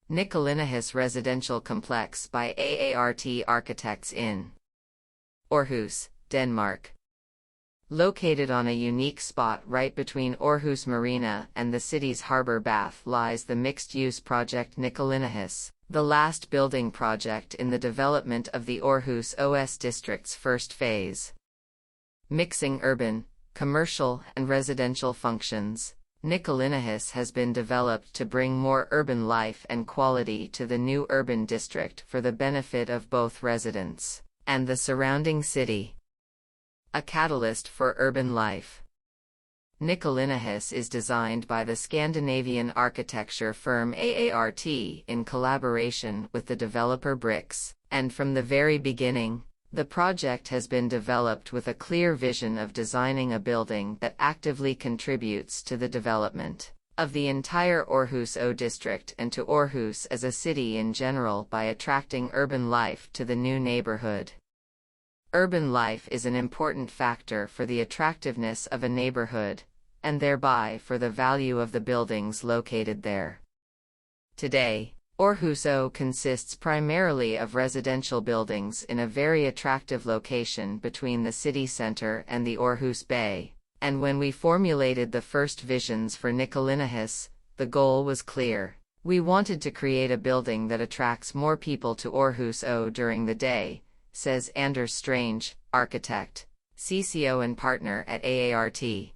Nicolinehus Residential Complex by AART Architects in Aarhus, Denmark. Located on a unique spot right between Aarhus Marina and the city's harbour bath lies the mixed-use project Nicolinehus, the last building project in the development of the Aarhus Ø district's first phase. Mixing urban, commercial and residential functions, Nicolinehus has been developed to bring more urban life and quality to the new urban district for the benefit of both residents and the surrounding city. A catalyst for urban life. Nicolinehus is designed by the Scandinavian architecture firm AART in collaboration with the developer Bricks, and from the very beginning, the project has been developed with a clear vision of designing a building that actively contributes to the development of the entire Aarhus Ø district and to Aarhus as a city in general by attracting urban life to the new neighborhood. Urban life is an important factor for the attractiveness of a neighborhood, and thereby for the value of the buildings located there. Today, Aarhus Ø consists primarily of residential buildings in a very attractive location between the city center and the Aarhus Bay, and when we formulated the first visions for Nicolinehus, the goal was clear. We wanted to create a building that attracts more people to Aarhus Ø during the day, says Anders Strange, architect, CCO and partner at AART.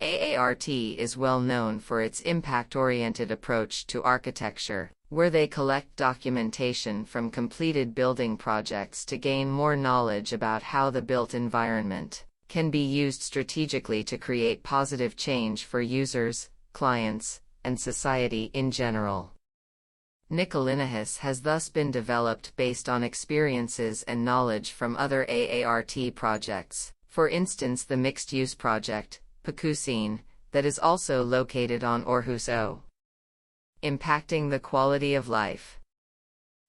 AART is well known for its impact-oriented approach to architecture, where they collect documentation from completed building projects to gain more knowledge about how the built environment can be used strategically to create positive change for users, clients, and society in general. Nicolinehus has thus been developed based on experiences and knowledge from other AART projects, for instance the mixed-use project, Pakusin, that is also located on Aarhus Ø. Impacting the quality of life.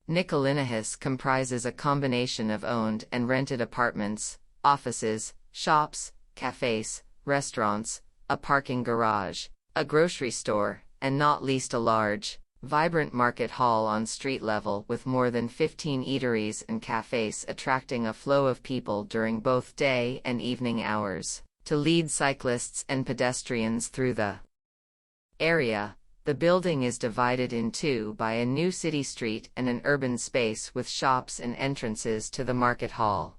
Nicolinehus comprises a combination of owned and rented apartments, offices, shops, cafes, restaurants, a parking garage, a grocery store, and not least a large, vibrant market hall on street level with more than 15 eateries and cafes attracting a flow of people during both day and evening hours, to lead cyclists and pedestrians through the area. The building is divided in two by a new city street and an urban space with shops and entrances to the market hall.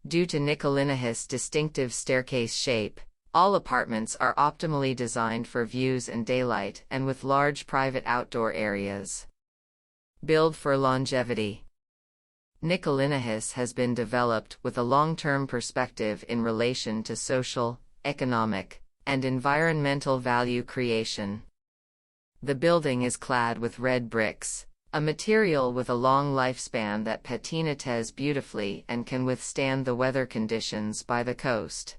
Due to Nicolinehus' distinctive staircase shape, all apartments are optimally designed for views and daylight and with large private outdoor areas. Build for longevity. Nicolinehus has been developed with a long-term perspective in relation to social, economic, and environmental value creation. The building is clad with red bricks, a material with a long lifespan that patinates beautifully and can withstand the weather conditions by the coast.